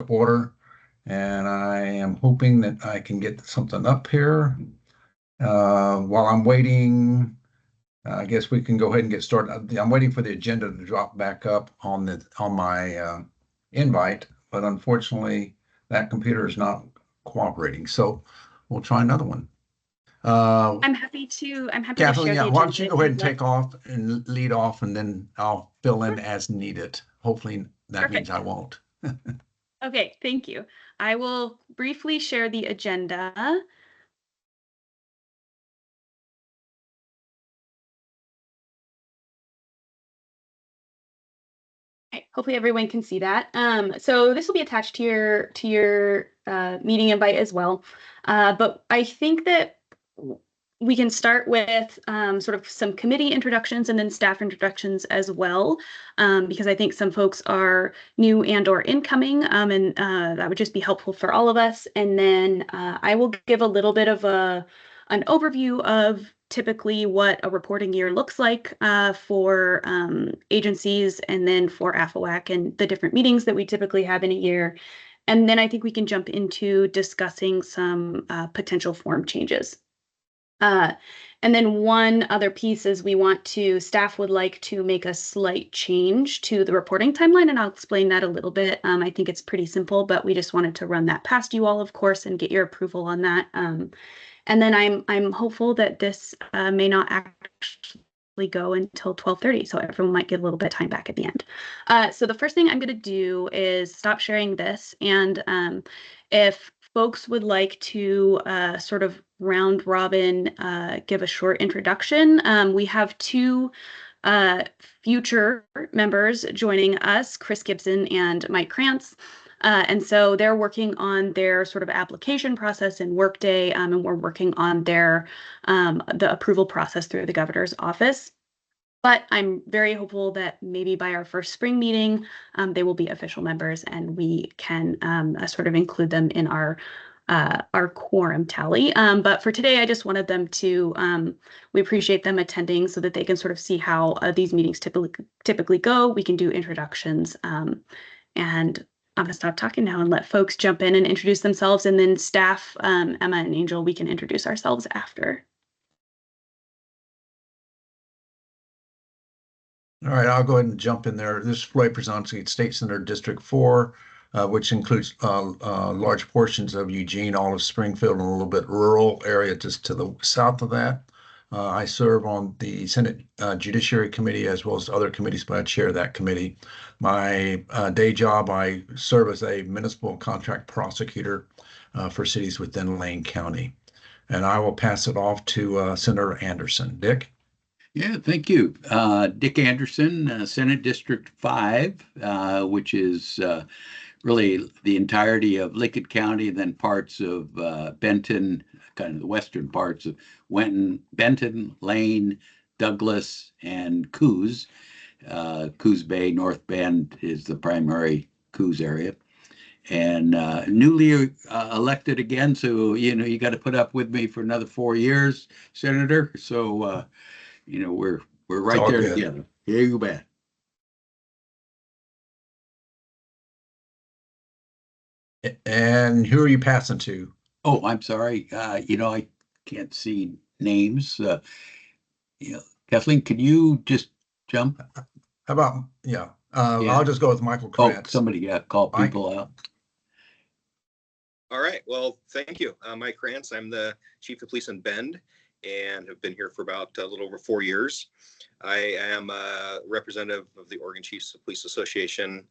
order, and I am hoping that I can get something up here. While I'm waiting, I guess we can go ahead and get started. I'm waiting for the agenda to drop back up on my invite, but unfortunately, that computer is not cooperating. So we'll try another one. I'm happy to Kathleen, share the why agenda don't you if go ahead you'd and like. take off and lead off, and then I'll fill in Sure. as needed. Hopefully that means I Perfect. won't. Okay, thank you. I will briefly share the agenda. Okay, hopefully everyone can see that. So this will be attached to your meeting invite as well. But I think that we can start with sort of some committee introductions and then staff introductions as well, because I think some folks are new and or incoming, and that would just be helpful for all of us. And then I will give a little bit of an overview of typically what a reporting year looks like for agencies and then for AFOAC and the different meetings that we typically have in a year. And then I think we can jump into discussing some potential form changes. And then one other piece is staff would like to make a slight change to the reporting timeline, and I'll explain that a little bit. I think it's pretty simple, but we just wanted to run that past you all, of course, and get your approval on that. And then I'm hopeful that this may not actually go until 12:30, so everyone might get a little bit of time back at the end. So the first thing I'm going to do is stop sharing this, and if folks would like to sort of round robin, give a short introduction. We have two future members joining us, Chris Gibson and Mike Krantz. And so they're working on their sort of application process in Workday, and we're working on the approval process through the governor's office. But I'm very hopeful that maybe by our first spring meeting, they will be official members and we can sort of include them in our quorum tally. But for today, I just wanted them to, we appreciate them attending so that they can sort of see how these meetings typically go. We can do introductions. And I'm going to stop talking now and let folks jump in and introduce themselves. And then staff, Emma and Angel, we can introduce ourselves after. All right, I'll go ahead and jump in there. This is Floyd Przonski, State Senator District 4, which includes large portions of Eugene, all of Springfield, and a little bit rural area just to the south of that. I serve on the Senate Judiciary Committee as well as other committees, but I chair that committee. My day job, I serve as a municipal contract prosecutor for cities within Lane County. And I will pass it off to Senator Anderson. Dick? Yeah, thank you. Dick Anderson, Senate District 5, which is really the entirety of Lickett County, and then parts of Benton, kind of the western parts of Benton, Lane, Douglas, and Coos. Coos Bay, North Bend is the primary Coos area. And newly elected again, so you got to put up with me for another 4 years, Senator. So we're right there together. Yeah, you bet. And who are you passing to? Oh, I'm sorry. I can't see names. Kathleen, can you just jump? How about, yeah. Yeah. I'll just go with Michael Krantz. Somebody call Mike? people out. All right. Well, thank you. Mike Krantz. I'm the Chief of Police in Bend and have been here for about a little over 4 years. I am a representative of the Oregon Chiefs of Police Association,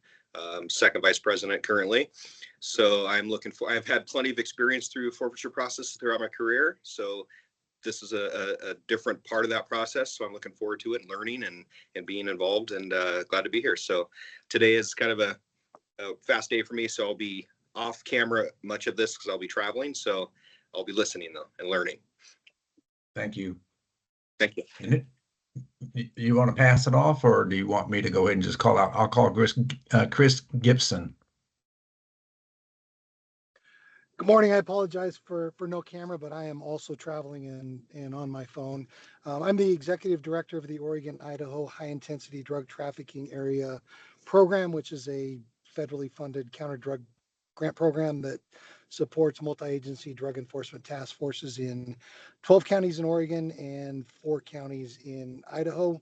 second vice president currently. So I've had plenty of experience through forfeiture process throughout my career. So this is a different part of that process. So I'm looking forward to it and learning and being involved and glad to be here. So today is kind of a fast day for me. So I'll be off camera much of this because I'll be traveling. So I'll be listening though and learning. Thank you. Thank you. And you want to pass it off, or do you want me to go ahead and just call out? I'll call Chris Gibson. Good morning. I apologize for no camera, but I am also traveling and on my phone. I'm the executive director of the Oregon-Idaho High Intensity Drug Trafficking Area Program, which is a federally funded counter-drug grant program that supports multi-agency drug enforcement task forces in 12 counties in Oregon and 4 counties in Idaho,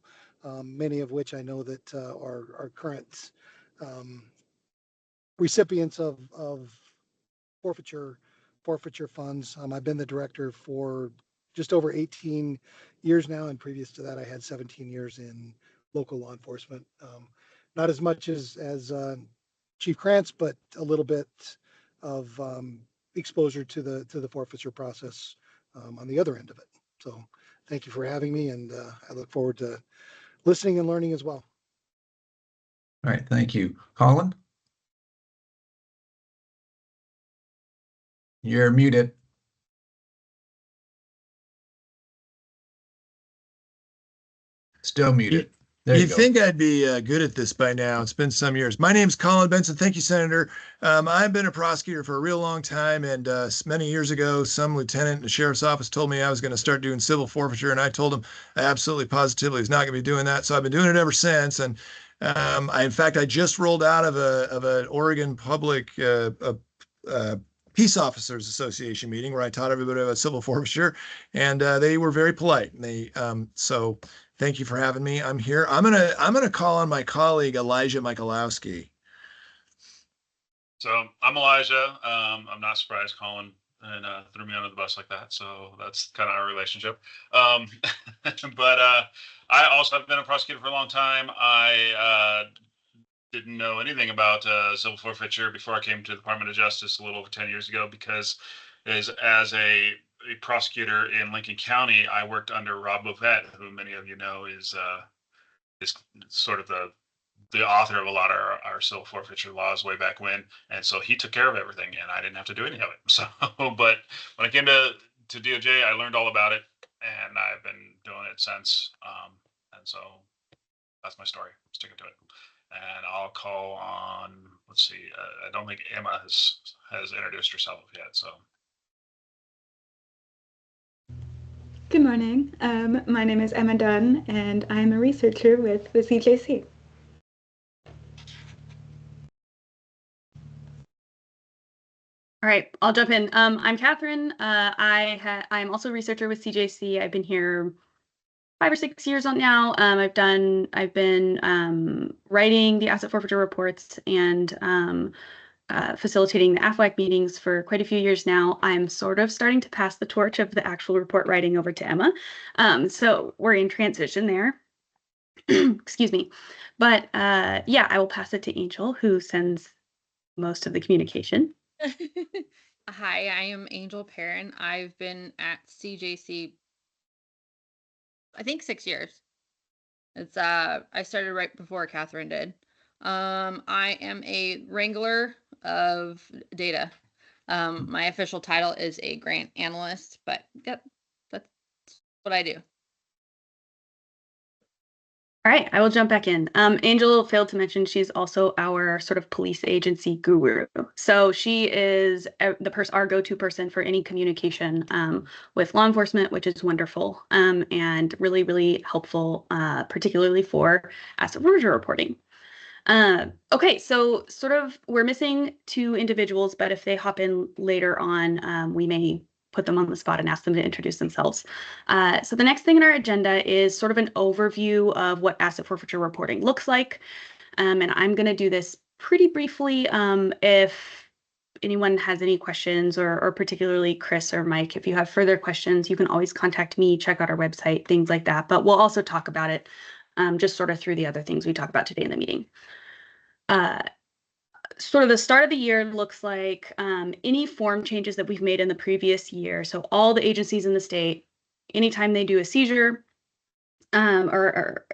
many of which I know that are current recipients of forfeiture funds. I've been the director for just over 18 years now, and previous to that, I had 17 years in local law enforcement. Not as much as Chief Krantz, but a little bit of exposure to the forfeiture process on the other end of it. So thank you for having me, and I look forward to listening and learning as well. All right, thank you. Colin? You're muted. Still muted. There you You'd go. think I'd be good at this by now. It's been some years. My name's Colin Benson. Thank you, Senator. I've been a prosecutor for a real long time, and many years ago, some lieutenant in the sheriff's office told me I was going to start doing civil forfeiture, and I told him I absolutely positively was not going to be doing that. So I've been doing it ever since. And in fact, I just rolled out of an Oregon Public Peace Officers Association meeting where I taught everybody about civil forfeiture, and they were very polite. And so. Thank you for having me. I'm here. I'm gonna call on my colleague Elijah Michalowski. So I'm Elijah. I'm not surprised Colin and threw me under the bus like that. So that's kind of our relationship. But I also have been a prosecutor for a long time. I didn't know anything about civil forfeiture before I came to the Department of Justice a little over 10 years ago, because as a prosecutor in Lincoln County, I worked under Rob Bovett, who many of you know is sort of the author of a lot of our civil forfeiture laws way back when. And so he took care of everything, and I didn't have to do any of it. So, but when I came to DOJ, I learned all about it, and I've been doing it since. And so that's my story. I'm sticking to it. And I'll call on, let's see, I don't think Emma has introduced herself yet, so. Good morning. My name is Emma Dunn, and I'm a researcher with the CJC. All right, I'll jump in. I'm Catherine. I'm also a researcher with CJC. I've been here 5 or 6 years on now. I've been writing the asset forfeiture reports and facilitating the AFOAC meetings for quite a few years now. I'm sort of starting to pass the torch of the actual report writing over to Emma. So we're in transition there. Excuse me. But yeah, I will pass it to Angel, who sends most of the communication. Hi, I am Angel Perrin. I've been at CJC, I think 6 years. It's I started right before Catherine did. I am a wrangler of data. My official title is a grant analyst, but yep, that's what I do. All right, I will jump back in. Angel failed to mention she's also our sort of police agency guru. So she is our go-to person for any communication with law enforcement, which is wonderful and really, really helpful, particularly for asset forfeiture reporting. Okay, so sort of we're missing 2 individuals, but if they hop in later on, we may put them on the spot and ask them to introduce themselves. So the next thing in our agenda is sort of an overview of what asset forfeiture reporting looks like. And I'm going to do this pretty briefly. If anyone has any questions, or particularly Chris or Mike, if you have further questions, you can always contact me, check out our website, things like that. But we'll also talk about it just sort of through the other things we talk about today in the meeting. Sort of the start of the year looks like any form changes that we've made in the previous year. So all the agencies in the state, anytime they do a seizure or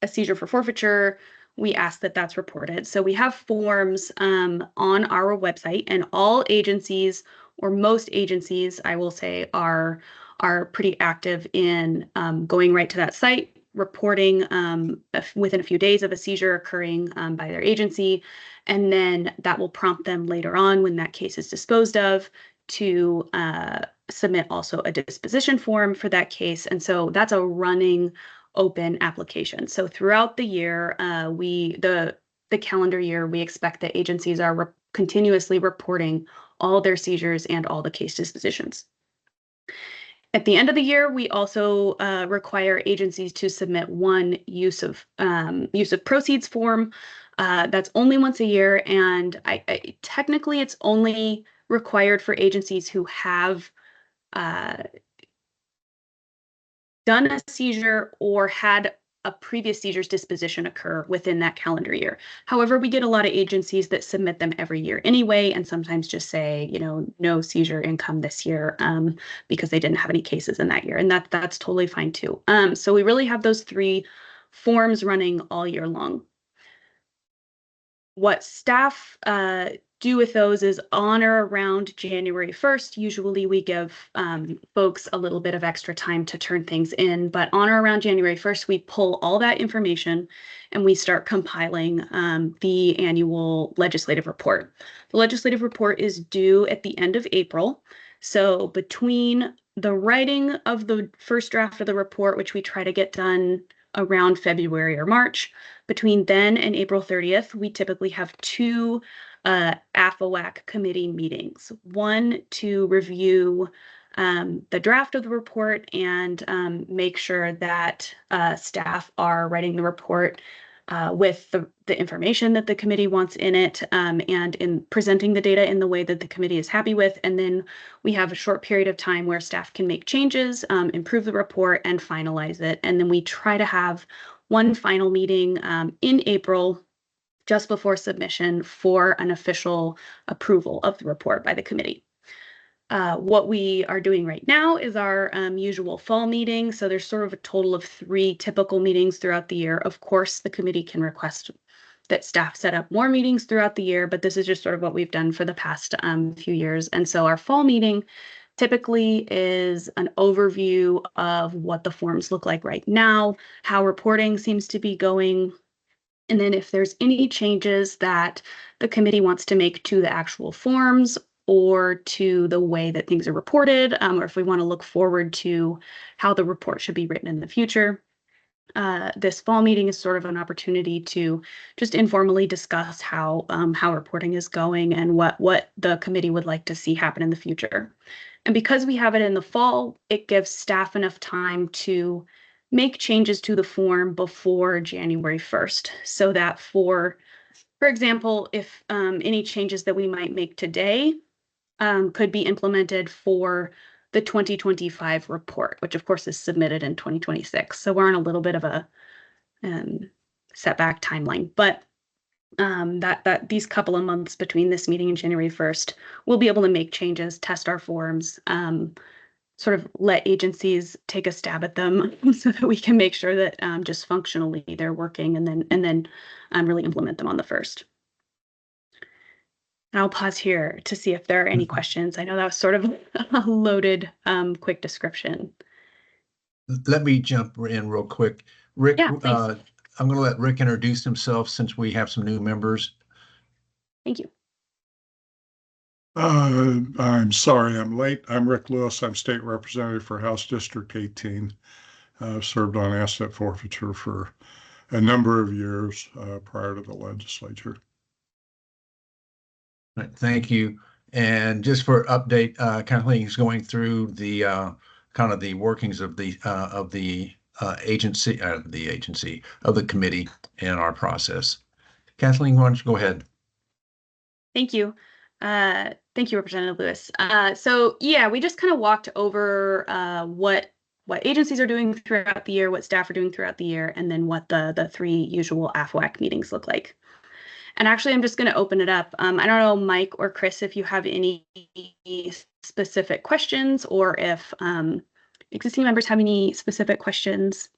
a seizure for forfeiture, we ask that that's reported. So we have forms on our website, and all agencies, or most agencies, I will say, are pretty active in going right to that site, reporting within a few days of a seizure occurring by their agency. And then that will prompt them later on, when that case is disposed of, to submit also a disposition form for that case. And so that's a running open application. So throughout the year, the the calendar year, we expect that agencies are continuously reporting all their seizures and all the case dispositions. At the end of the year, we also require agencies to submit one use of proceeds form. That's only once a year, and technically it's only required for agencies who have done a seizure or had a previous seizure's disposition occur within that calendar year. However, we get a lot of agencies that submit them every year anyway, and sometimes just say, no seizure income this year because they didn't have any cases in that year, and that's totally fine too. So we really have those 3 forms running all year long. What staff do with those is on or around January 1st. Usually we give folks a little bit of extra time to turn things in, but on or around January 1st, we pull all that information and we start compiling the annual legislative report. The legislative report is due at the end of April. So between the writing of the first draft of the report, which we try to get done around February or March, between then and April 30th, we typically have 2 AFOAC committee meetings. One to review the draft of the report and make sure that staff are writing the report with the information that the committee wants in it and in presenting the data in the way that the committee is happy with. And then we have a short period of time where staff can make changes, improve the report, and finalize it. And then we try to have one final meeting in April just before submission for an official approval of the report by the committee. What we are doing right now is our usual fall meeting. So there's sort of a total of 3 typical meetings throughout the year. Of course, the committee can request that staff set up more meetings throughout the year, but this is just sort of what we've done for the past few years. And so our fall meeting typically is an overview of what the forms look like right now, how reporting seems to be going, and then if there's any changes that the committee wants to make to the actual forms or to the way that things are reported, or if we want to look forward to how the report should be written in the future. This fall meeting is sort of an opportunity to just informally discuss how reporting is going and what the committee would like to see happen in the future. And because we have it in the fall, it gives staff enough time to make changes to the form before January 1st, so that for example, if any changes that we might make today could be implemented for the 2025 report, which of course is submitted in 2026. So we're on a little bit of a setback timeline, but that these couple of months between this meeting and January 1st, we'll be able to make changes, test our forms, sort of let agencies take a stab at them so that we can make sure that just functionally they're working and then really implement them on the 1st. And I'll pause here to see if there are any questions. I know that was sort of a loaded, quick description. Let me jump in real quick. Rick, Yeah, I'm going to let Rick introduce himself since we have some new members. Thank you. I'm sorry I'm late. I'm Rick Lewis. I'm state representative for House District 18. I've served on asset forfeiture for a number of years prior to the legislature. Right, thank you. And just for update, Kathleen is going through the kind of the workings of the committee and our process. Kathleen, why don't you go ahead? Thank you. Thank you, Representative Lewis. So yeah, we just kind of walked over what agencies are doing throughout the year, what staff are doing throughout the year, and then what the 3 usual AFOAC meetings look like. And actually, I'm just going to open it up. I don't know, Mike or Chris, if you have any specific questions or if existing members have any specific questions.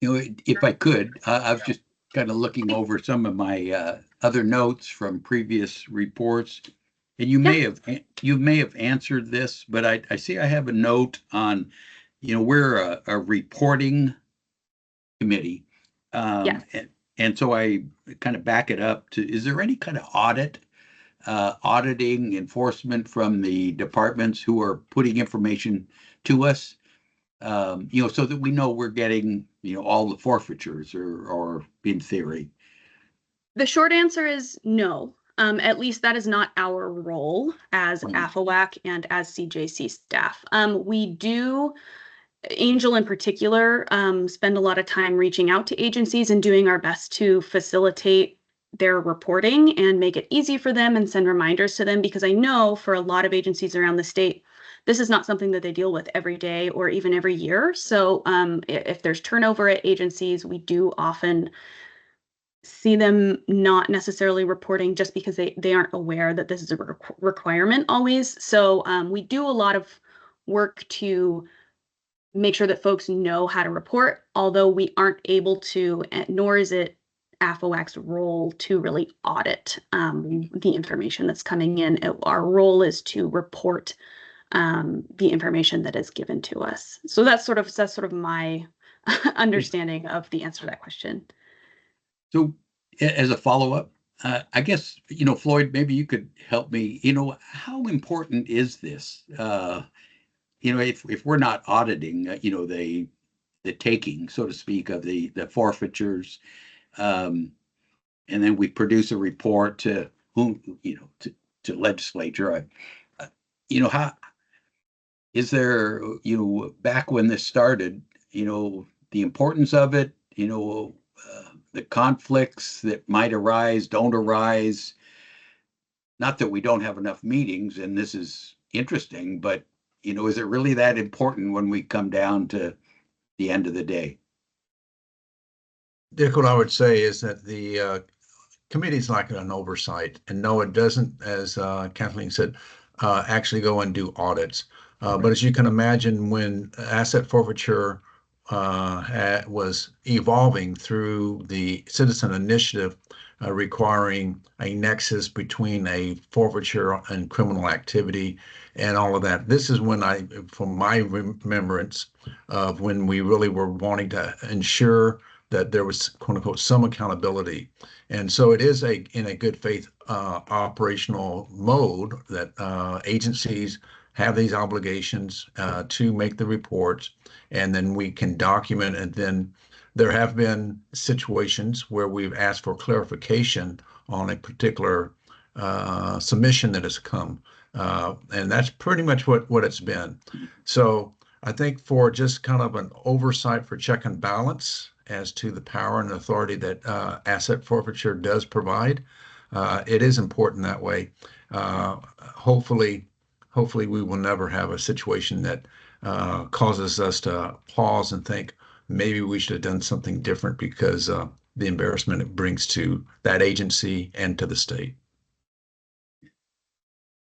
If I could, I was just kind of looking over some of my other notes from previous reports, and you may have answered this, but I see I have a note on, we're a reporting committee. And so I kind of back it up to, is there any kind of auditing enforcement from the departments who are putting information to us? so that we know we're getting, all the forfeitures or in theory? The short answer is no. At least that is not our role as AFOAC and as CJC staff. We do, Angel in particular, spend a lot of time reaching out to agencies and doing our best to facilitate their reporting and make it easy for them and send reminders to them, because I know for a lot of agencies around the state, this is not something that they deal with every day or even every year. So if there's turnover at agencies, we do often see them not necessarily reporting just because they aren't aware that this is a requirement always. So we do a lot of work to make sure that folks know how to report, although we aren't able to, nor is it AFOAC's role to really audit the information that's coming in. Our role is to report the information that is given to us. So that's sort of my understanding of the answer to that question. So as a follow-up, I guess, Floyd, maybe you could help me, how important is this? If we're not auditing, the taking, so to speak, of the forfeitures, and then we produce a report to whom, to legislature, how is there, back when this started, the importance of it, the conflicts that might arise, don't arise. Not that we don't have enough meetings, and this is interesting, but, is it really that important when we come down to the end of the day? Dick, what I would say is that the committee's like an oversight, and no, it doesn't, as Kathleen said, actually go and do audits. But as you can imagine, when asset forfeiture was evolving through the citizen initiative requiring a nexus between a forfeiture and criminal activity and all of that. This is when from my remembrance of when we really were wanting to ensure that there was, quote unquote, some accountability. And so it is in a good faith operational mode that agencies have these obligations to make the reports, and then we can document. And then there have been situations where we've asked for clarification on a particular submission that has come. And that's pretty much what it's been. So I think for just kind of an oversight for check and balance as to the power and authority that asset forfeiture does provide, it is important that way. Hopefully we will never have a situation that causes us to pause and think maybe we should have done something different because the embarrassment it brings to that agency and to the state.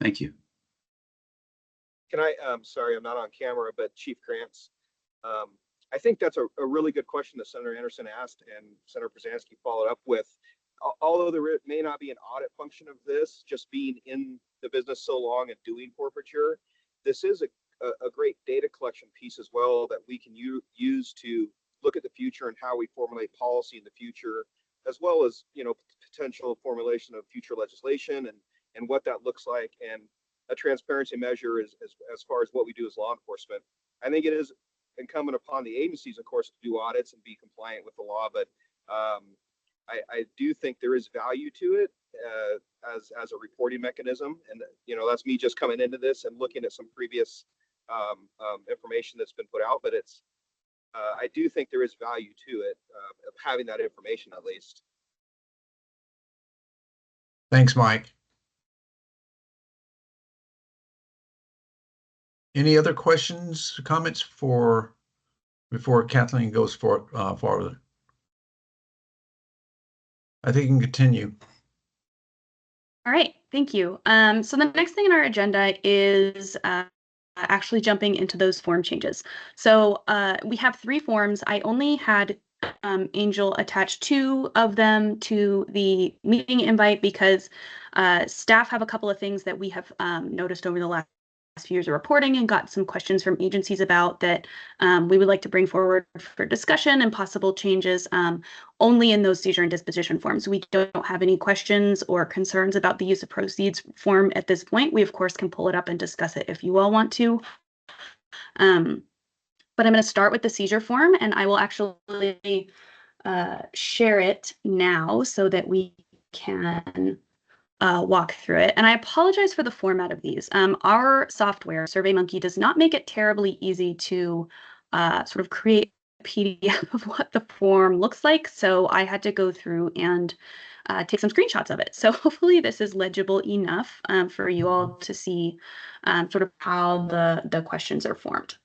Thank you. Can I, sorry, I'm not on camera, but Chief Krantz, I think that's a really good question that Senator Anderson asked and Senator Brzezinski followed up with. Although there may not be an audit function of this, just being in the business so long and doing forfeiture, this is a great data collection piece as well that we can use to look at the future and how we formulate policy in the future, as well as, potential formulation of future legislation and what that looks like, and a transparency measure as far as what we do as law enforcement. I think it is incumbent upon the agencies, of course, to do audits and be compliant with the law, but I do think there is value to it as a reporting mechanism. And, that's me just coming into this and looking at some previous information that's been put out, but I do think there is value to it of having that information at least. Thanks, Mike. Any other questions, comments before Kathleen goes forward? I think you can continue. All right, thank you. So the next thing on our agenda is actually jumping into those form changes. So we have 3 forms. I only had Angel attach 2 of them to the meeting invite because staff have a couple of things that we have noticed over the last few years of reporting and got some questions from agencies about that we would like to bring forward for discussion and possible changes only in those seizure and disposition forms. We don't have any questions or concerns about the use of proceeds form at this point. We, of course, can pull it up and discuss it if you all want to. But I'm going to start with the seizure form, and I will actually share it now so that we can walk through it. And I apologize for the format of these. Our software, SurveyMonkey, does not make it terribly easy to sort of create a PDF of what the form looks like. So I had to go through and take some screenshots of it. So hopefully this is legible enough for you all to see sort of how the questions are formed.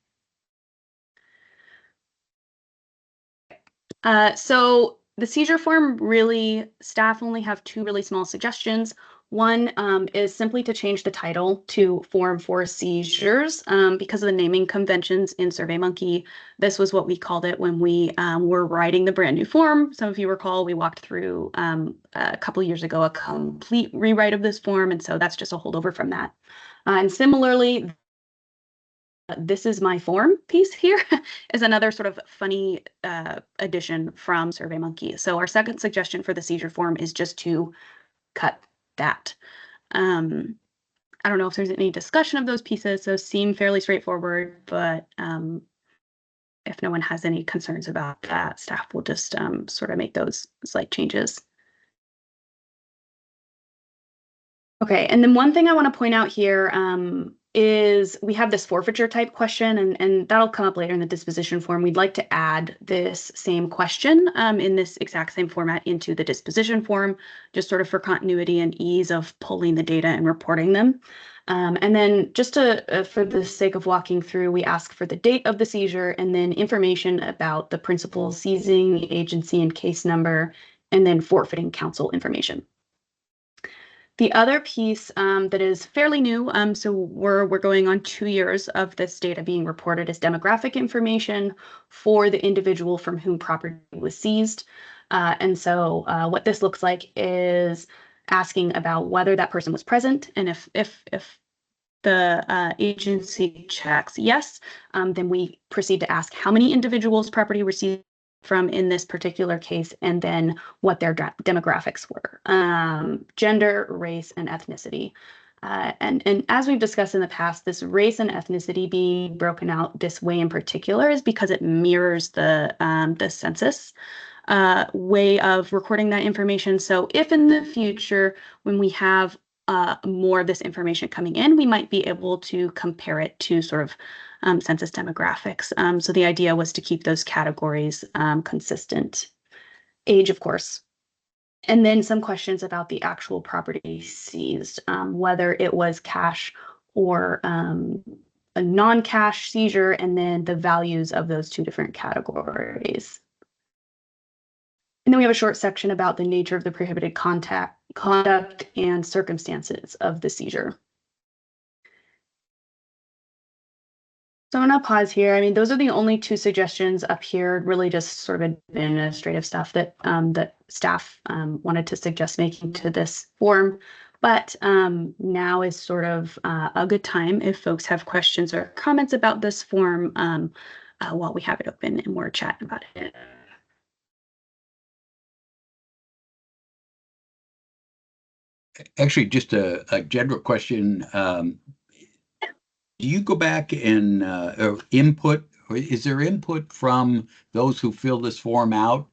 So the seizure form, really, staff only have two really small suggestions. One is simply to change the title to Form for Seizures because of the naming conventions in SurveyMonkey. This was what we called it when we were writing the brand new form. Some of you recall we walked through a couple years ago a complete rewrite of this form, and so that's just a holdover from that. And similarly, this is my form piece here is another sort of funny addition from SurveyMonkey. So our second suggestion for the seizure form is just to cut that. I don't know if there's any discussion of those pieces. Those seem fairly straightforward, but if no one has any concerns about that, staff will just sort of make those slight changes. Okay, and then one thing I want to point out here is we have this forfeiture type question, and that'll come up later in the disposition form. We'd like to add this same question in this exact same format into the disposition form, just sort of for continuity and ease of pulling the data and reporting them. And then just for the sake of walking through, we ask for the date of the seizure and then information about the principal seizing, agency and case number, and then forfeiting counsel information. The other piece that is fairly new, so we're going on 2 years of this data being reported as demographic information for the individual from whom property was seized. And so what this looks like is asking about whether that person was present, and if the agency checks yes, then we proceed to ask how many individuals property were seized from in this particular case, and then what their demographics were, gender, race, and ethnicity. And as we've discussed in the past, this race and ethnicity being broken out this way in particular is because it mirrors the census way of recording that information. So if in the future, when we have more of this information coming in, we might be able to compare it to sort of census demographics. So the idea was to keep those categories consistent. Age, of course. And then some questions about the actual property seized, whether it was cash or a non-cash seizure, and then the values of those two different categories. And then we have a short section about the nature of the prohibited conduct and circumstances of the seizure. So I'm going to pause here. I mean, those are the only two suggestions up here, really just sort of administrative stuff that that staff wanted to suggest making to this form. But now is sort of a good time if folks have questions or comments about this form while we have it open and we're chatting about it. Actually, just a general question. Do you go back and input, or is there input from those who fill this form out?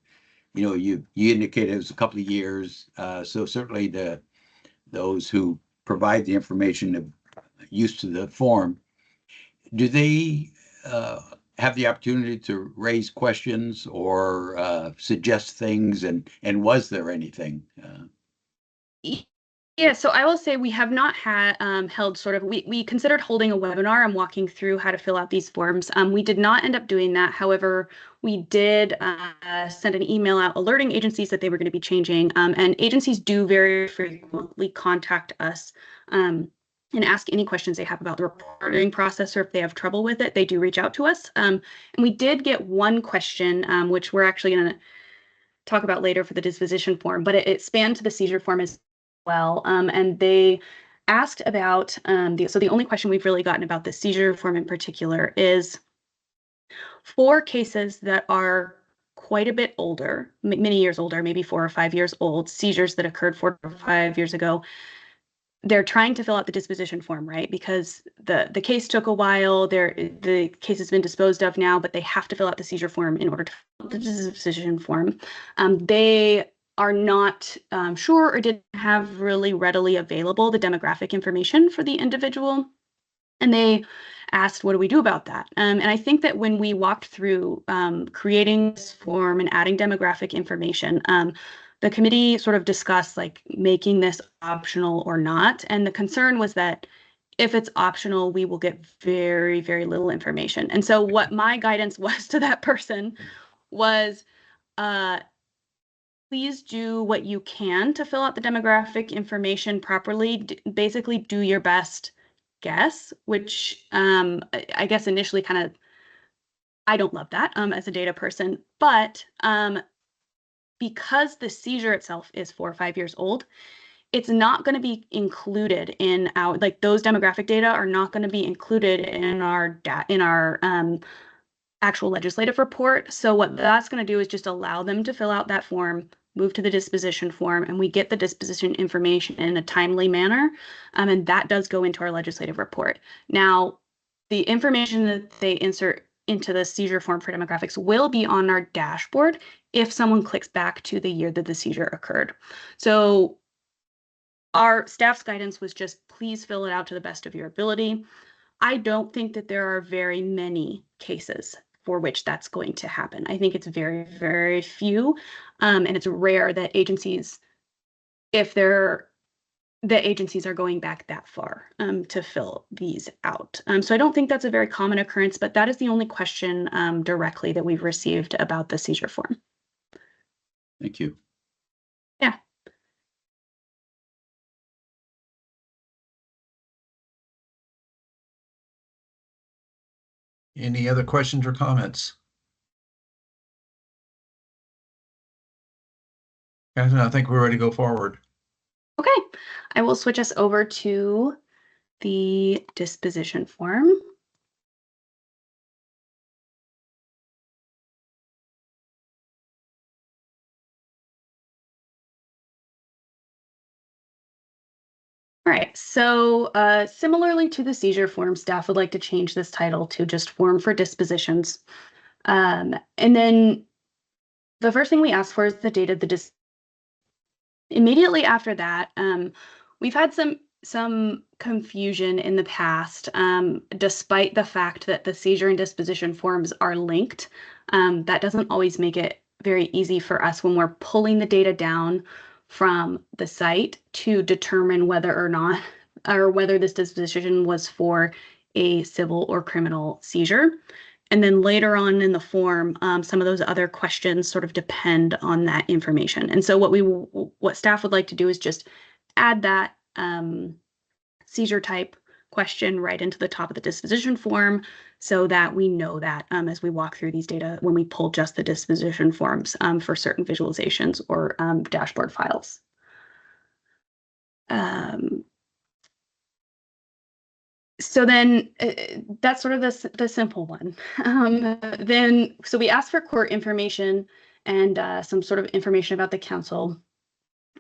You know, you indicated it was a couple of years, so certainly those who provide the information are used to the form. Do they have the opportunity to raise questions or suggest things, and was there anything? Yeah, so I will say we have not had held sort of, we considered holding a webinar and walking through how to fill out these forms. We did not end up doing that. However, we did send an email out alerting agencies that they were going to be changing. And agencies do very frequently contact us and ask any questions they have about the reporting process, or if they have trouble with it, they do reach out to us. And we did get one question, which we're actually going to talk about later for the disposition form, but it spanned to the seizure form as well. And they asked about, so the only question we've really gotten about the seizure form in particular is for cases that are quite a bit older, many years older, maybe 4 or 5 years old, seizures that occurred 4 or 5 years ago. they're trying to fill out the disposition form, right? Because the case took a while. The case has been disposed of now, but they have to fill out the seizure form in order to fill out the disposition form. They are not sure or didn't have really readily available the demographic information for the individual. And they asked, what do we do about that? And I think that when we walked through creating this form and adding demographic information, the committee sort of discussed like making this optional or not. And the concern was that if it's optional, we will get very, very little information. And so what my guidance was to that person was, please do what you can to fill out the demographic information properly. Basically, do your best guess, which I guess initially kind of, I don't love that as a data person, but because the seizure itself is 4 or 5 years old, it's not going to be included in our, like those demographic data are not going to be included in our actual legislative report. So what that's going to do is just allow them to fill out that form, move to the disposition form, and we get the disposition information in a timely manner. And that does go into our legislative report. Now, the information that they insert into the seizure form for demographics will be on our dashboard if someone clicks back to the year that the seizure occurred. So our staff's guidance was just please fill it out to the best of your ability. I don't think that there are very many cases for which that's going to happen. I think it's very, very few. And it's rare that agencies, if the agencies are going back that far to fill these out. So I don't think that's a very common occurrence, but that is the only question directly that we've received about the seizure form. Thank you. Yeah. Any other questions or comments? Catherine, I think we're ready to go forward. Okay, I will switch us over to the disposition form. All right, so similarly to the seizure form, staff would like to change this title to just form for dispositions. And then the first thing we ask for is the date of the Immediately after that, we've had some confusion in the past, despite the fact that the seizure and disposition forms are linked. That doesn't always make it very easy for us when we're pulling the data down from the site to determine whether or not, or whether this disposition was for a civil or criminal seizure. And then later on in the form, some of those other questions sort of depend on that information. And so what staff would like to do is just add that seizure type question right into the top of the disposition form so that we know that as we walk through these data when we pull just the disposition forms for certain visualizations or dashboard files. So then that's sort of the simple one. So we asked for court information and some sort of information about the council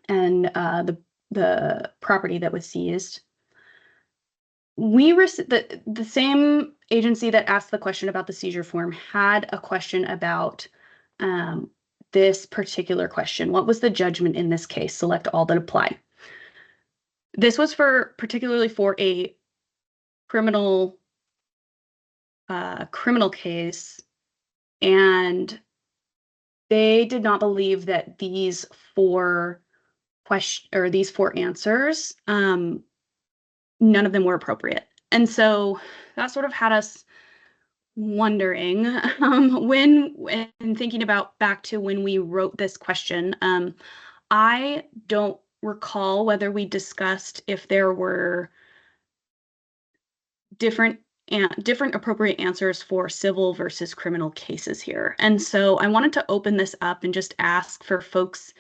and the property that was seized. We received the same agency that asked the question about the seizure form had a question about this particular question. What was the judgment in this case? Select all that apply. This was particularly for a criminal case, and they did not believe that these four answers, none of them were appropriate. And so that sort of had us wondering when thinking about back to when we wrote this question. I don't recall whether we discussed if there were different appropriate answers for civil versus criminal cases here. And so I wanted to open this up and just ask for folks,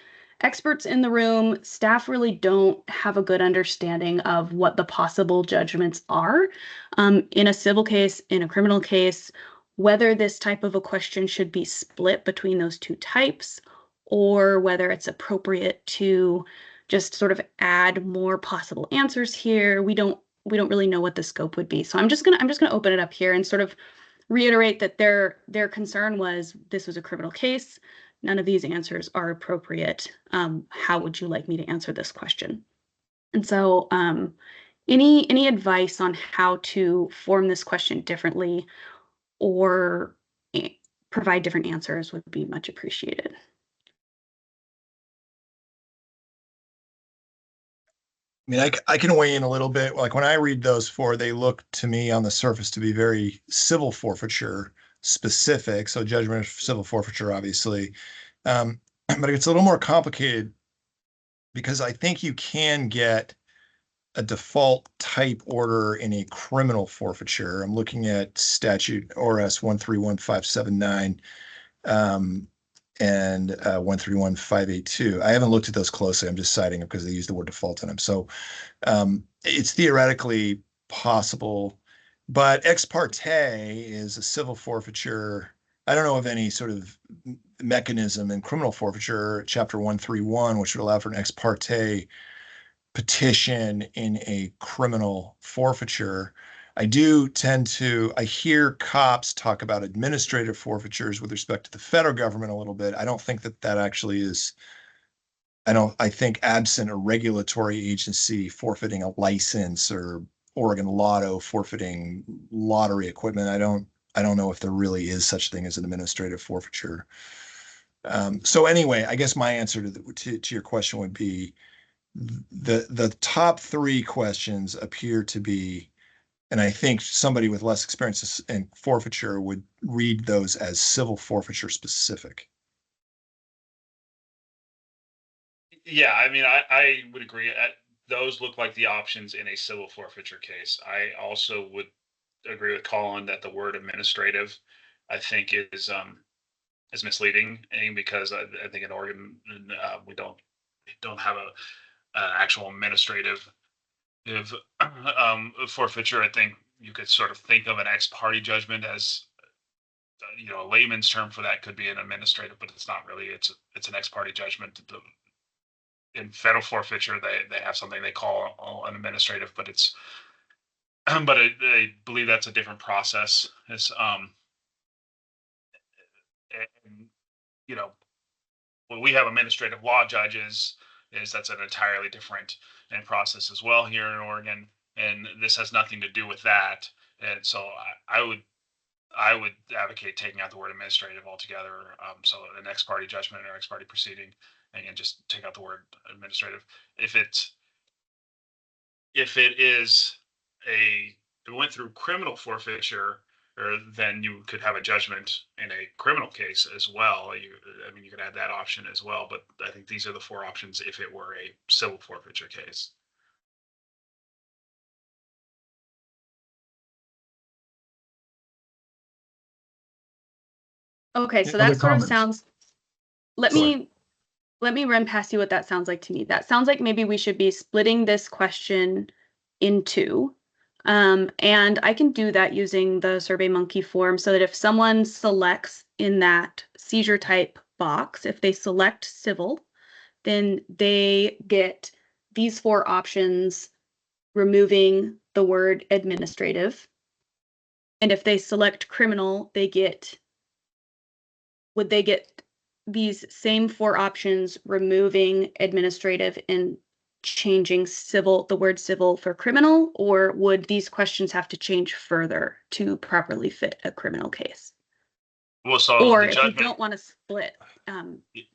experts in the room. Staff really don't have a good understanding of what the possible judgments are in a civil case, in a criminal case, whether this type of a question should be split between those two types, or whether it's appropriate to just sort of add more possible answers here. We don't really know what the scope would be. So I'm just gonna open it up here and sort of reiterate that their concern was this was a criminal case. None of these answers are appropriate. How would you like me to answer this question? And so any advice on how to form this question differently or provide different answers would be much appreciated. I mean, I can weigh in a little bit. Like when I read those four, they look to me on the surface to be very civil forfeiture specific. So judgment of civil forfeiture, obviously. But it's a little more complicated because I think you can get a default type order in a criminal forfeiture. I'm looking at statute ORS 131579 and 131582. I haven't looked at those closely. I'm just citing them because they use the word default in them. So it's theoretically possible, but ex parte is a civil forfeiture. I don't know of any sort of mechanism in criminal forfeiture, Chapter 131, which would allow for an ex parte petition in a criminal forfeiture. I hear cops talk about administrative forfeitures with respect to the federal government a little bit. I don't think that actually is, I think absent a regulatory agency forfeiting a license or Oregon Lotto forfeiting lottery equipment, I don't know if there really is such thing as an administrative forfeiture. So anyway, I guess my answer to your question would be the top three questions appear to be, and I think somebody with less experience in forfeiture would read those as civil forfeiture specific. Yeah, I mean, I would agree. Those look like the options in a civil forfeiture case. I also would agree with Colin that the word administrative, I think, is misleading, because I think in Oregon we don't have an actual administrative forfeiture. I think you could sort of think of an ex parte judgment as a layman's term for that could be an administrative, but it's not really. It's an ex parte judgment. In federal forfeiture, they have something they call an administrative, but it's but I believe that's a different process. It's and, when we have administrative law judges, that's an entirely different process as well here in Oregon, and this has nothing to do with that. And so I would advocate taking out the word administrative altogether. So an ex parte judgment or ex parte proceeding, and just take out the word administrative. If it went through criminal forfeiture, then you could have a judgment in a criminal case as well. You could add that option as well. But I think these are the four options if it were a civil forfeiture case. Okay, so Other that sort of comments? sounds. Let me run past you what that sounds like to me. That sounds like maybe we should be splitting this question in two. And I can do that using the SurveyMonkey form so that if someone selects in that seizure type box, if they select civil, then they get these four options, removing the word administrative. And if they select criminal, would they get these same four options, removing administrative and changing the word civil for criminal, or would these questions have to change further to properly fit a criminal case? Well, so or the if judgment, you don't want to split,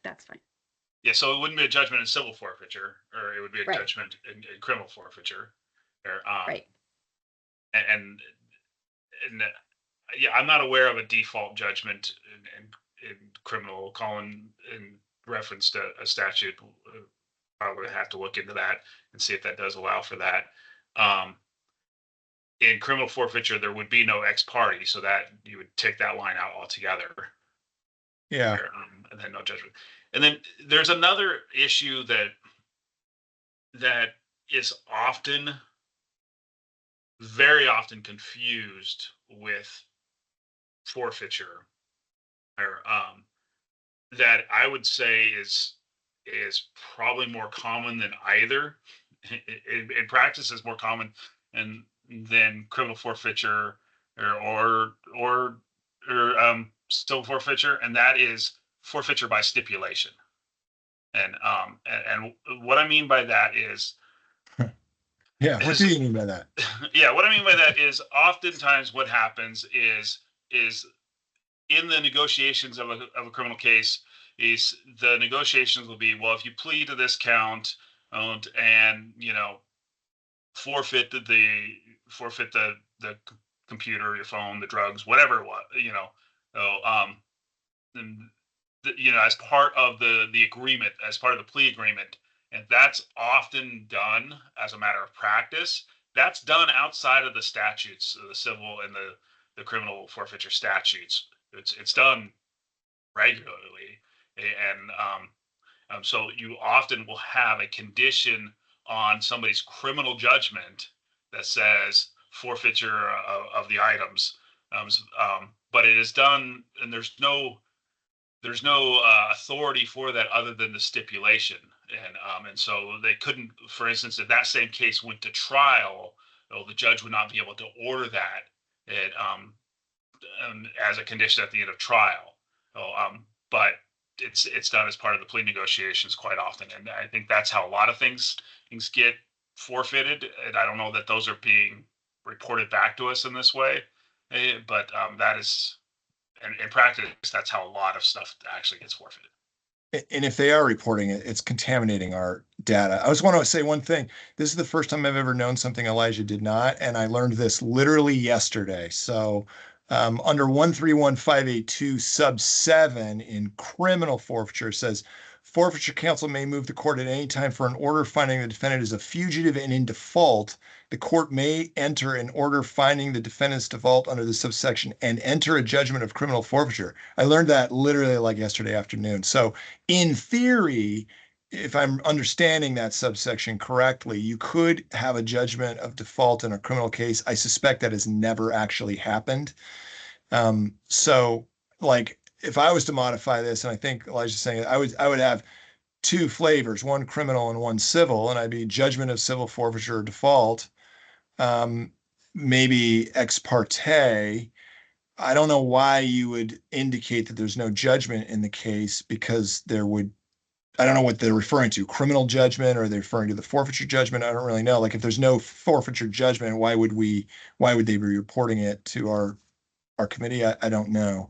that's fine. Yeah, so it wouldn't be a judgment in civil forfeiture, or it would be a Right. judgment in criminal forfeiture. Right. And yeah, I'm not aware of a default judgment in criminal. Colin, in reference to a statute, probably have to look into that and see if that does allow for that. In criminal forfeiture, there would be no ex parte, so that you would take that line out altogether. Yeah. And then no judgment. And then there's another issue that is very often confused with forfeiture, or that I would say is is probably more common than either. In practice, is more common than criminal forfeiture or civil forfeiture, and that is forfeiture by stipulation. And what I mean by that is, Yeah, what do you mean by that? yeah, what I mean by that is oftentimes what happens is in the negotiations of a criminal case, is the negotiations will be, well, if you plead to this count and forfeit the computer, your phone, the drugs, whatever it was, and as part of the agreement, as part of the plea agreement, and that's often done as a matter of practice. That's done outside of the statutes, the civil and the criminal forfeiture statutes. It's done regularly, and so you often will have a condition on somebody's criminal judgment that says forfeiture of the items, but it is done, and there's no authority for that other than the stipulation, and so they couldn't, for instance, if that same case went to trial, the judge would not be able to order that as a condition at the end of trial. But it's done as part of the plea negotiations quite often, and I think that's how a lot of things get forfeited. And I don't know that those are being reported back to us in this way, but that is, in practice, that's how a lot of stuff actually gets forfeited. And if they are reporting it, it's contaminating our data. I just want to say one thing. This is the first time I've ever known something Elijah did not, and I learned this literally yesterday. So under 131582 sub 7 in criminal forfeiture says, forfeiture counsel may move the court at any time for an order finding the defendant is a fugitive and in default. The court may enter an order finding the defendant's default under the subsection and enter a judgment of criminal forfeiture. I learned that literally like yesterday afternoon. So in theory, if I'm understanding that subsection correctly, you could have a judgment of default in a criminal case. I suspect that has never actually happened. So like if I was to modify this, and I think Elijah's saying I would have two flavors, one criminal and one civil, and I'd be judgment of civil forfeiture or default, maybe ex parte. I don't know why you would indicate that there's no judgment in the case, because I don't know what they're referring to, criminal judgment, or they're referring to the forfeiture judgment. I don't really know. Like if there's no forfeiture judgment, why would they be reporting it to our committee? I don't know.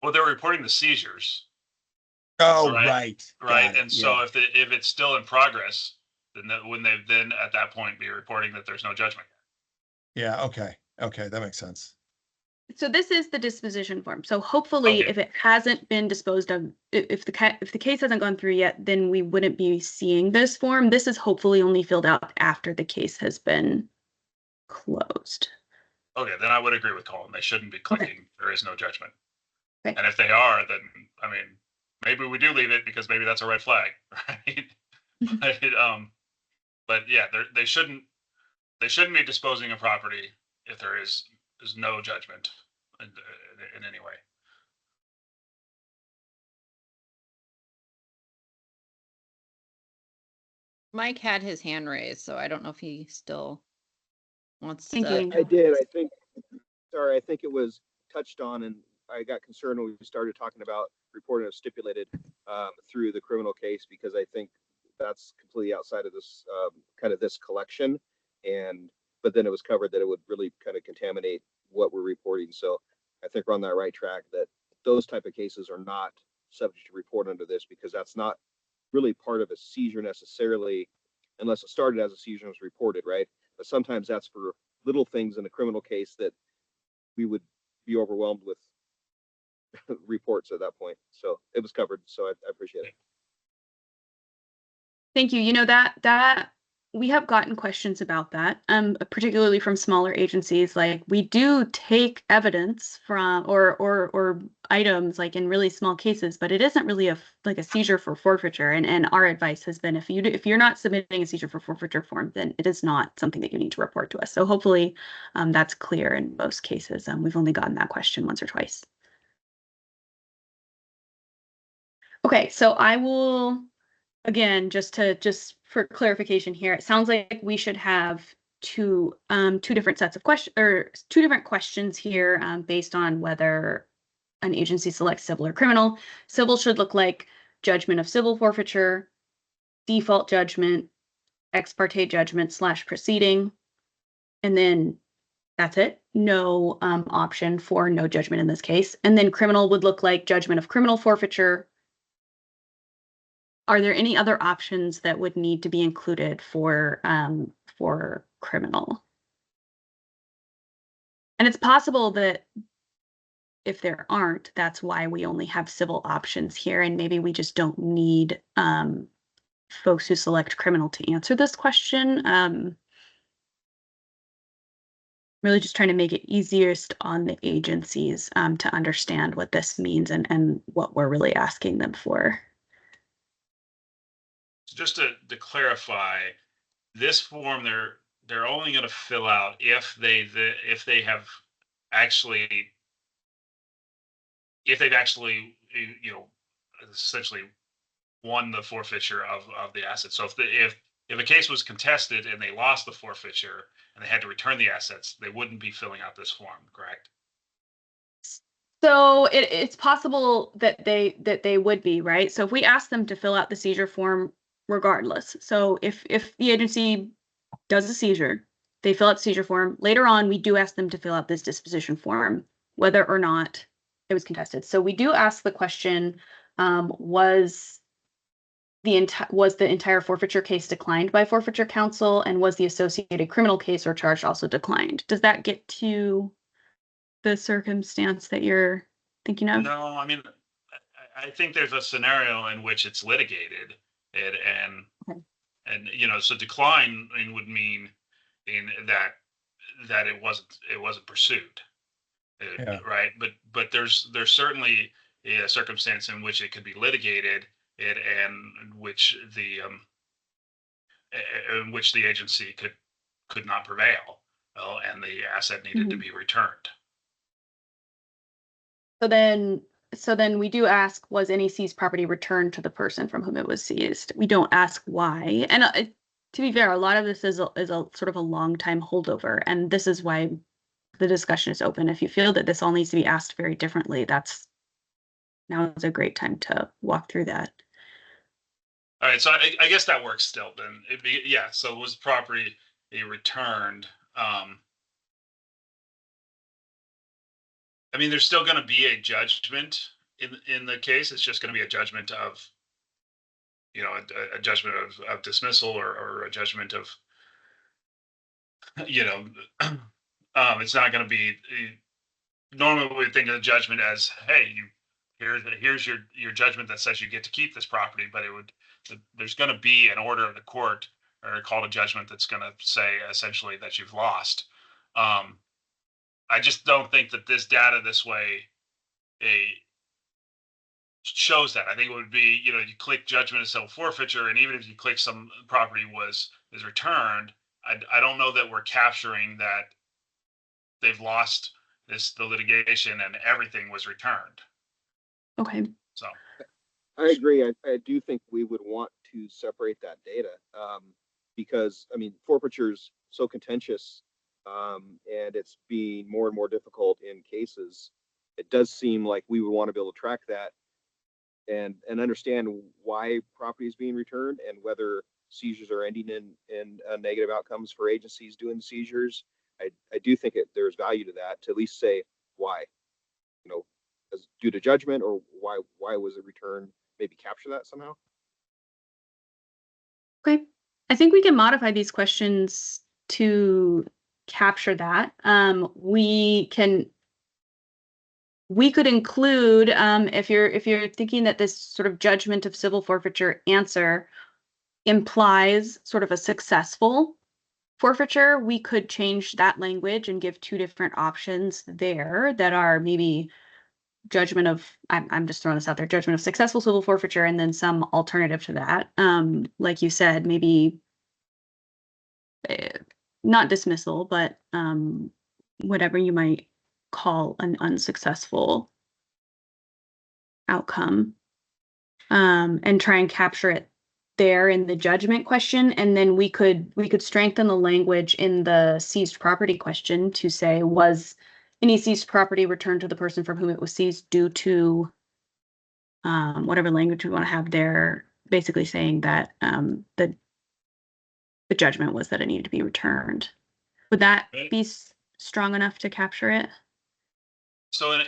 Well, they're reporting the seizures. Oh, right. Right. And so if it's still in progress, then wouldn't they then at that point be reporting that there's no judgment? Yeah. Okay. That makes sense. So this is the disposition form. So hopefully, if it hasn't been disposed of, if the case hasn't gone through yet, then we wouldn't be seeing this form. This is hopefully only filled out after the case has been closed. Okay, then I would agree with Colin. They shouldn't be clicking there is no judgment. Okay. And if they are, then I mean, maybe we do leave it because maybe that's a red flag, right? But yeah, they shouldn't be disposing of property if there's no judgment in any way. Mike had his hand raised, so I don't know if he still wants Thank to. you. I did. I think it was touched on, and I got concerned when we started talking about reporting of stipulated through the criminal case, because I think that's completely outside of this kind of this collection. But then it was covered that it would really kind of contaminate what we're reporting. So I think we're on that right track, that those type of cases are not subject to report under this, because that's not really part of a seizure necessarily, unless it started as a seizure and was reported, right? But sometimes that's for little things in a criminal case that we would be overwhelmed with reports at that point. So it was covered. So I appreciate it. Thank you. You know, that we have gotten questions about that, particularly from smaller agencies. Like, we do take evidence from or items like in really small cases, but it isn't really a seizure for forfeiture. And our advice has been, if you're not submitting a seizure for forfeiture form, then it is not something that you need to report to us. So hopefully that's clear in most cases. We've only gotten that question once or twice. Okay, so I will, again, just for clarification here, it sounds like we should have two different sets of questions, or two different questions here, based on whether an agency selects civil or criminal. Civil should look like judgment of civil forfeiture, default judgment, ex parte judgment / proceeding, and then that's it. No option for no judgment in this case. And then criminal would look like judgment of criminal forfeiture. Are there any other options that would need to be included for criminal? And it's possible that if there aren't, that's why we only have civil options here, and maybe we just don't need folks who select criminal to answer this question. Really just trying to make it easiest on the agencies to understand what this means and what we're really asking them for. Just to clarify, this form they're only going to fill out if they've actually essentially won the forfeiture of the assets. So if a case was contested and they lost the forfeiture and they had to return the assets, they wouldn't be filling out this form, correct? So it's possible that they would be, right? So if we ask them to fill out the seizure form regardless, so if the agency does a seizure, they fill out the seizure form. Later on, we do ask them to fill out this disposition form, whether or not it was contested. So we do ask the question, was the entire forfeiture case declined by forfeiture counsel, and was the associated criminal case or charge also declined? Does that get to the circumstance that you're thinking of? No, I mean, I think there's a scenario in which it's litigated, and so decline would mean in that it wasn't pursued, right? But there's certainly a circumstance in which it could be litigated, and in which the agency could not prevail, and the asset needed to be returned. So then we do ask, was any seized property returned to the person from whom it was seized? We don't ask why. And to be fair, a lot of this is a sort of a long time holdover, and this is why the discussion is open. If you feel that this all needs to be asked very differently, now is a great time to walk through that. All right, so I guess that works still. Then so was property returned? I mean, there's still going to be a judgment in the case. It's just going to be a judgment of, a judgment of dismissal or a judgment of, it's not going to be. Normally, we think of the judgment as, hey, here's your judgment that says you get to keep this property, but there's going to be an order of the court or called a judgment that's going to say essentially that you've lost. I just don't think that this data this way shows that. I think it would be, you click judgment of civil forfeiture, and even if you click some property is returned, I don't know that we're capturing that they've lost the litigation and everything was returned. Okay. So I agree. I do think we would want to separate that data because, I mean, forfeiture's so contentious. And it's being more and more difficult in cases. It does seem like we would want to be able to track that and understand why property is being returned and whether seizures are ending in negative outcomes for agencies doing the seizures. I do think there's value to that, to at least say why, as due to judgment, or why was it returned? Maybe capture that somehow. Okay, I think we can modify these questions to capture that. We could include, if you're thinking that this sort of judgment of civil forfeiture answer implies sort of a successful forfeiture, we could change that language and give two different options there that are maybe judgment of, I'm just throwing this out there, judgment of successful civil forfeiture, and then some alternative to that. Like you said, maybe not dismissal, but whatever you might call an unsuccessful outcome. and try and capture it there in the judgment question. And then we could strengthen the language in the seized property question to say, was any seized property returned to the person from whom it was seized due to whatever language we want to have there, basically saying that the judgment was that it needed to be returned. Would that be strong enough to capture it? So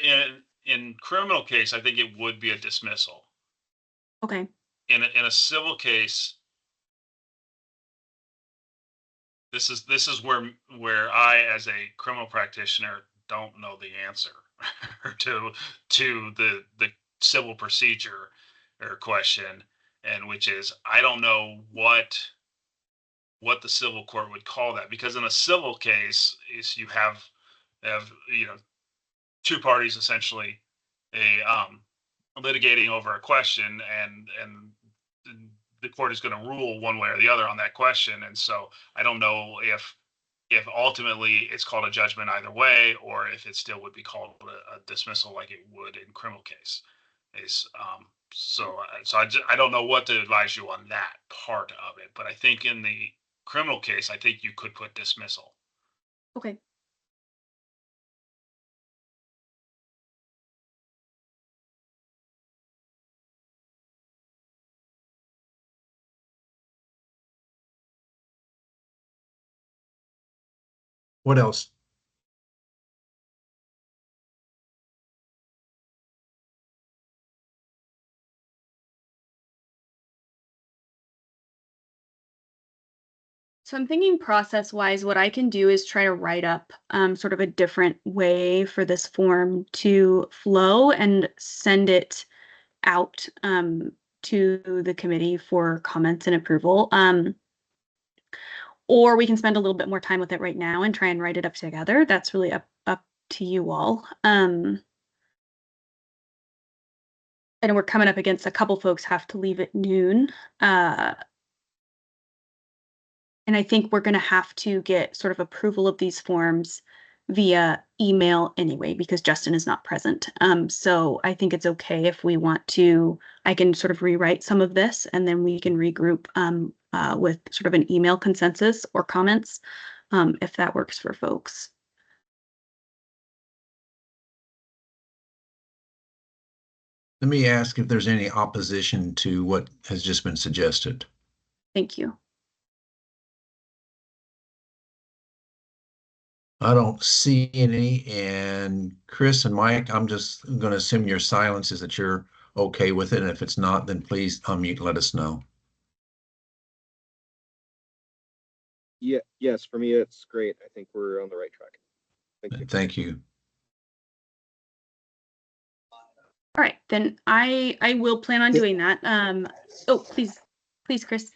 in criminal case, I think it would be a dismissal. Okay. In a civil case, this is where I, as a criminal practitioner, don't know the answer to the civil procedure or question, and which is I don't know what the civil court would call that, because in a civil case is you have two parties essentially litigating over a question, and the court is going to rule one way or the other on that question. And so I don't know if ultimately it's called a judgment either way, or if it still would be called a dismissal like it would in criminal case. I don't know what to advise you on that part of it, but I think in the criminal case, I think you could put dismissal. Okay. What else? So I'm thinking process-wise, what I can do is try to write up sort of a different way for this form to flow and send it out to the committee for comments and approval. Or we can spend a little bit more time with it right now and try and write it up together. That's really up to you all. And we're coming up against a couple folks have to leave at noon. And I think we're going to have to get sort of approval of these forms via email anyway, because Justin is not present. So I think it's okay if we want to, I can sort of rewrite some of this and then we can regroup with sort of an email consensus or comments, if that works for folks. Let me ask if there's any opposition to what has just been suggested. Thank you. I don't see any. And Chris and Mike, I'm just going to assume your silence is that you're okay with it. And if it's not, then please unmute and let us know. Yeah, yes, for me, it's great. I think we're on the right track. Thank you. Thank you. All right, then I will plan on doing that. Oh, please, Chris.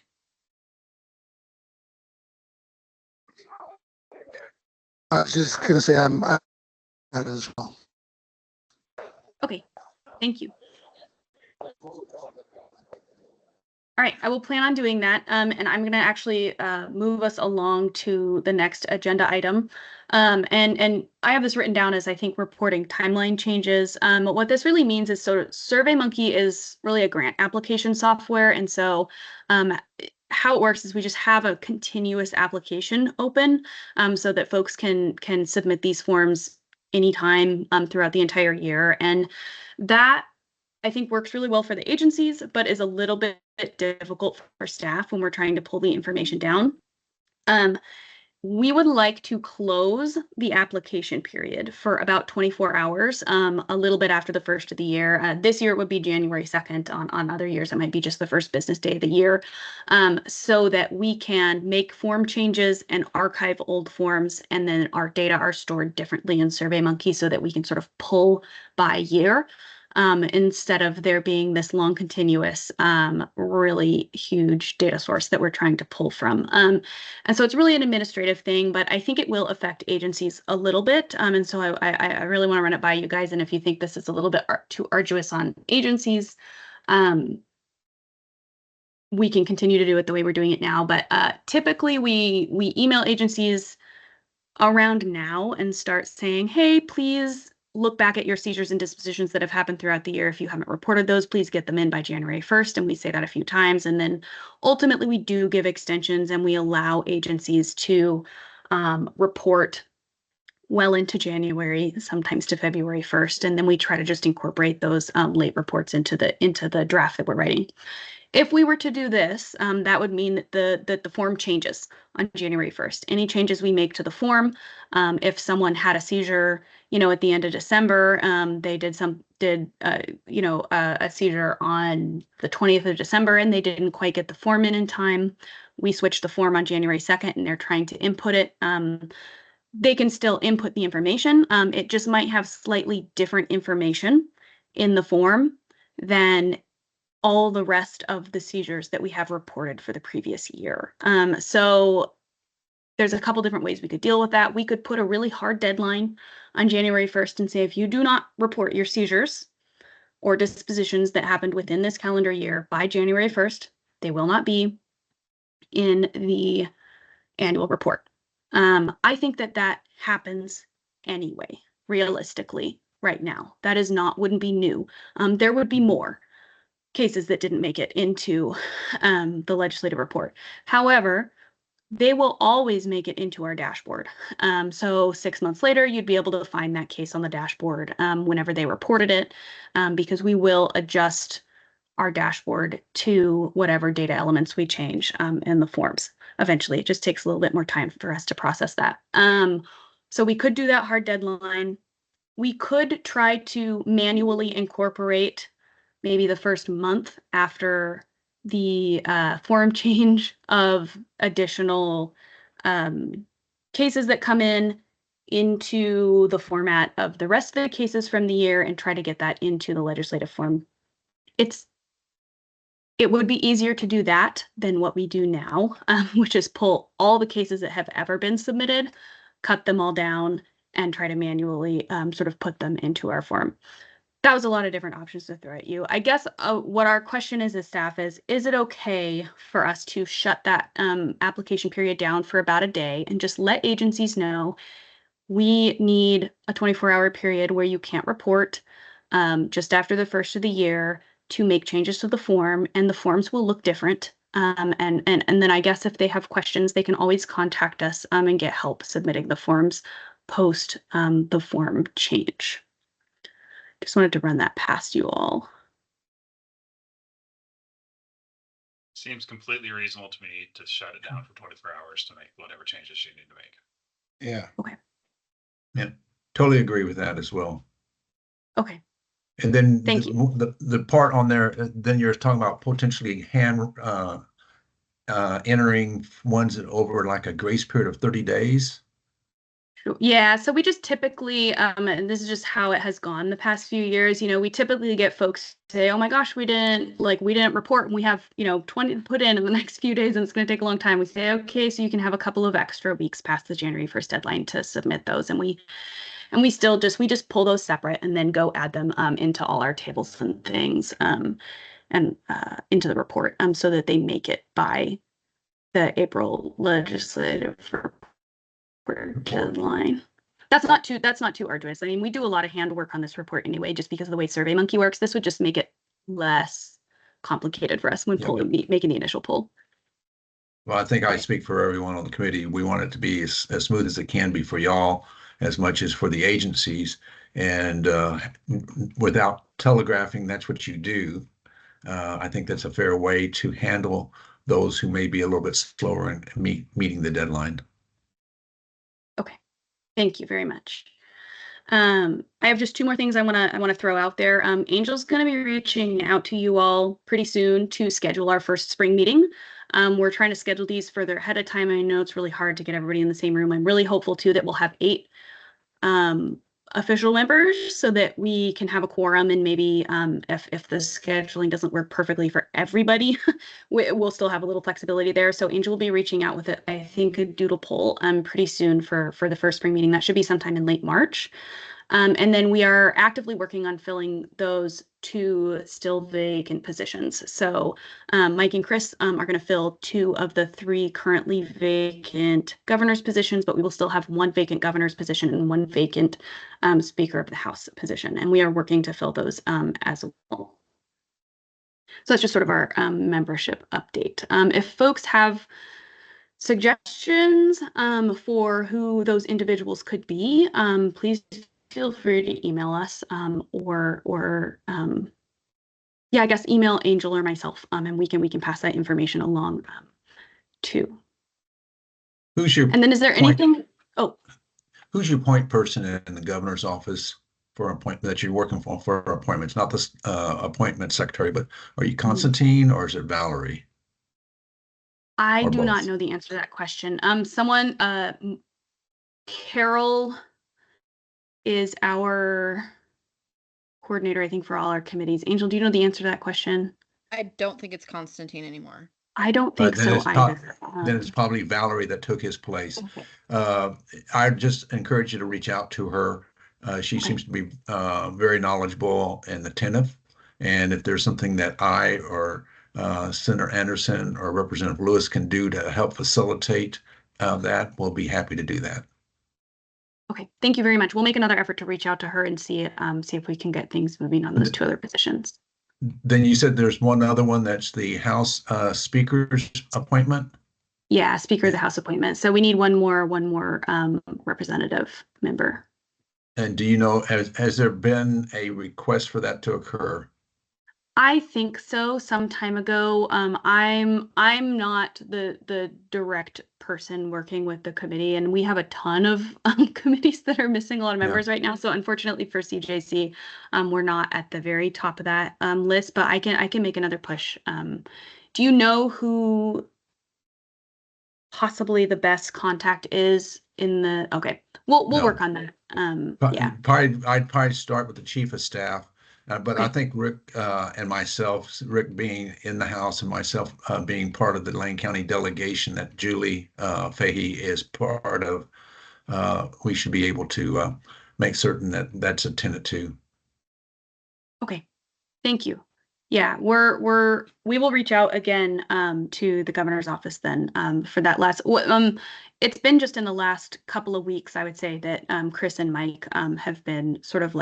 I was just going to say I'm that as well. Okay, thank you. All right, I will plan on doing that. And I'm going to actually move us along to the next agenda item. And I have this written down as I think reporting timeline changes. What this really means is so SurveyMonkey is really a grant application software. And so how it works is we just have a continuous application open so that folks can submit these forms anytime throughout the entire year. And that I think works really well for the agencies, but is a little bit difficult for staff when we're trying to pull the information down. We would like to close the application period for about 24 hours, a little bit after the first of the year. This year it would be January 2nd. On other years, it might be just the first business day of the year, so that we can make form changes and archive old forms, and then our data are stored differently in SurveyMonkey so that we can sort of pull by year. Instead of there being this long, continuous, really huge data source that we're trying to pull from. And so it's really an administrative thing, but I think it will affect agencies a little bit. And so I really want to run it by you guys. And if you think this is a little bit too arduous on agencies, we can continue to do it the way we're doing it now. But typically we email agencies around now and start saying, hey, please look back at your seizures and dispositions that have happened throughout the year. If you haven't reported those, please get them in by January 1st. And we say that a few times. And then ultimately we do give extensions and we allow agencies to report well into January, sometimes to February 1st. And then we try to just incorporate those late reports into the draft that we're writing. If we were to do this, that would mean that the form changes on January 1st. Any changes we make to the form, if someone had a seizure, at the end of December, they did a seizure on the 20th of December and they didn't quite get the form in time. We switched the form on January 2nd and they're trying to input it. They can still input the information. It just might have slightly different information in the form than all the rest of the seizures that we have reported for the previous year. So there's a couple different ways we could deal with that. We could put a really hard deadline on January 1st and say, if you do not report your seizures or dispositions that happened within this calendar year by January 1st, they will not be in the annual report. I think that happens anyway, realistically, right now. That wouldn't be new. There would be more cases that didn't make it into the legislative report. However, they will always make it into our dashboard. So 6 months later, you'd be able to find that case on the dashboard whenever they reported it, because we will adjust our dashboard to whatever data elements we change in the forms. Eventually, it just takes a little bit more time for us to process that. So we could do that hard deadline. We could try to manually incorporate maybe the first month after the form change of additional cases that come in into the format of the rest of the cases from the year and try to get that into the legislative form. It would be easier to do that than what we do now, which is pull all the cases that have ever been submitted, cut them all down, and try to manually sort of put them into our form. That was a lot of different options to throw at you. I guess what our question is as staff is it okay for us to shut that application period down for about a day and just let agencies know we need a 24-hour period where you can't report just after the first of the year to make changes to the form, and the forms will look different. And then I guess if they have questions, they can always contact us and get help submitting the forms post the form change. Just wanted to run that past you all. Seems completely reasonable to me to shut it down for 24 hours to make whatever changes you need to make. Yeah. Okay. Yeah, totally agree with that as well. Okay. And then Thank you. The part on there, then you're talking about potentially entering ones that over like a grace period of 30 days. Yeah, so we just typically, and this is just how it has gone the past few years, we typically get folks say, oh my gosh, we didn't report, and we have, 20 to put in the next few days, and it's going to take a long time. We say, okay, so you can have a couple of extra weeks past the January 1st deadline to submit those. And we just pull those separate and then go add them into all our tables and things and into the report so that they make it by the April legislative deadline. That's not too arduous. I mean, we do a lot of handwork on this report anyway, just because of the way SurveyMonkey works. This would just make it less complicated for us when making the initial pull. Well, I think I speak for everyone on the committee. We want it to be as smooth as it can be for y'all, as much as for the agencies. And without telegraphing, that's what you do. I think that's a fair way to handle those who may be a little bit slower in meeting the deadline. Okay, thank you very much. I have just two more things I want to throw out there. Angel's going to be reaching out to you all pretty soon to schedule our first spring meeting. We're trying to schedule these further ahead of time. I know it's really hard to get everybody in the same room. I'm really hopeful too that we'll have 8 official members so that we can have a quorum, and maybe if the scheduling doesn't work perfectly for everybody, we'll still have a little flexibility there. So Angel will be reaching out with it, I think, a doodle poll pretty soon for the first spring meeting. That should be sometime in late March. And then we are actively working on filling those 2 still vacant positions. So Mike and Chris are going to fill 2 of the 3 currently vacant governor's positions, but we will still have 1 vacant governor's position and 1 vacant Speaker of the House position. And we are working to fill those as well. So that's just sort of our membership update. If folks have suggestions for who those individuals could be, please feel free to email us or yeah, I guess email Angel or myself, and we can pass that information along too. Who's your And then is there point- anything? Oh, Who's your point person in the governor's office for appointment that you're working for appointments? Not this appointment secretary, but are you Constantine or is it Valerie? I Or do not both? know the answer to that question. Someone, Carol is our coordinator, I think, for all our committees. Angel, do you know the answer to that question? I don't think it's Constantine anymore. I don't think Then so it's either. Then it's probably Valerie that took his place. Okay. I just encourage you to reach out to her. She Okay. seems to be very knowledgeable and attentive. And if there's something that I or Senator Anderson or Representative Lewis can do to help facilitate that, we'll be happy to do that. Okay, thank you very much. We'll make another effort to reach out to her and see if we can get things moving on those 2 other positions. Then you said there's one other one that's the House Speaker's appointment. Yeah, Speaker of the House appointment. So we need one more representative member. And do you know, has there been a request for that to occur? I think so. Some time ago. I'm not the direct person working with the committee, and we have a ton of committees that are missing a lot of members right now. So unfortunately for CJC, we're not at the very top of that list. But I can make another push. Do you know who possibly the best contact is in the? Okay, we'll No. work on that. Yeah. I'd probably start with the chief of staff. But I Okay. think Rick and myself, Rick being in the House and myself being part of the Lane County delegation that Julie Fahey is part of, we should be able to make certain that that's attended to. Okay. Thank you. Yeah, we will reach out again to the governor's office then for that last. It's been just in the last couple of weeks, I would say, that Chris and Mike have been sort of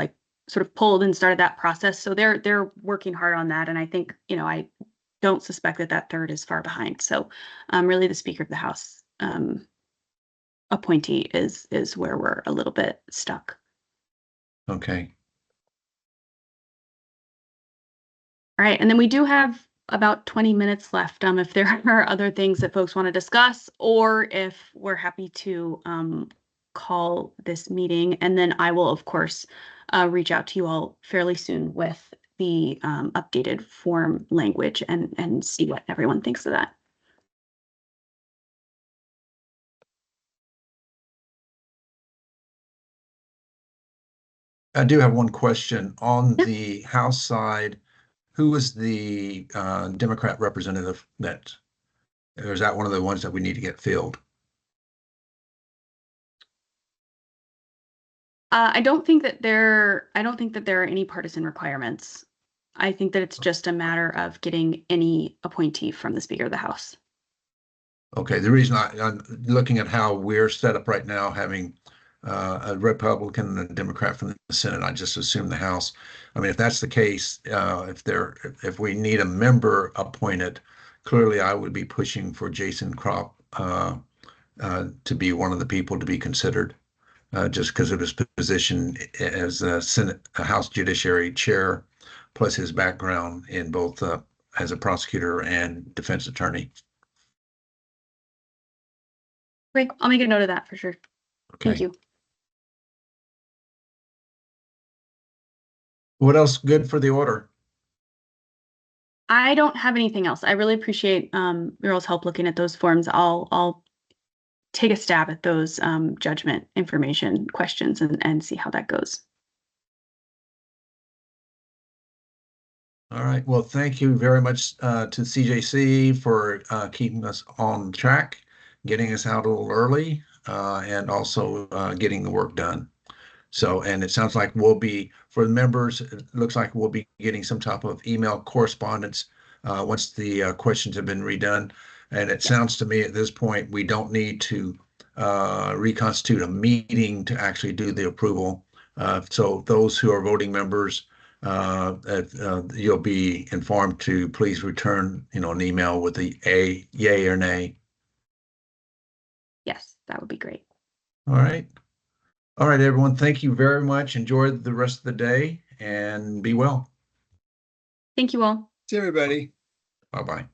pulled and started that process. So they're working hard on that, and I think I don't suspect that 3rd is far behind. So really, the Speaker of the House appointee is where we're a little bit stuck. Okay. All right, and then we do have about 20 minutes left. If there are other things that folks want to discuss, or if we're happy to call this meeting, and then I will, of course, reach out to you all fairly soon with the updated form language and see what everyone thinks of that. I do have one question on Yeah. the House side. Who is the Democrat representative or is that one of the ones that we need to get filled? I don't think that there are any partisan requirements. I think that it's just a matter of getting any appointee from the Speaker of the House. Okay, the reason I'm looking at how we're set up right now, having a Republican and a Democrat from the Senate, I just assume the House. I mean, if that's the case, if we need a member appointed, clearly I would be pushing for Jason Kropp to be one of the people to be considered, just because of his position as a House Judiciary Chair, plus his background in both as a prosecutor and defense attorney. Great, I'll make a note of that for sure. Okay. Thank you. What else good for the order? I don't have anything else. I really appreciate your all's help looking at those forms. I'll take a stab at those judgment information questions and see how that goes. All right. Well, thank you very much to CJC for keeping us on track, getting us out a little early, and also getting the work done. So, and it sounds like we'll be, for the members, it looks like we'll be getting some type of email correspondence once the questions have been redone. And it sounds to me at this point, we don't need to reconstitute a meeting to actually do the approval. So those who are voting members, you'll be informed to please return, an email with the yay or nay. Yes, that would be great. All right. All right, everyone. Thank you very much. Enjoy the rest of the day and be well. Thank you all. See everybody. Bye-bye.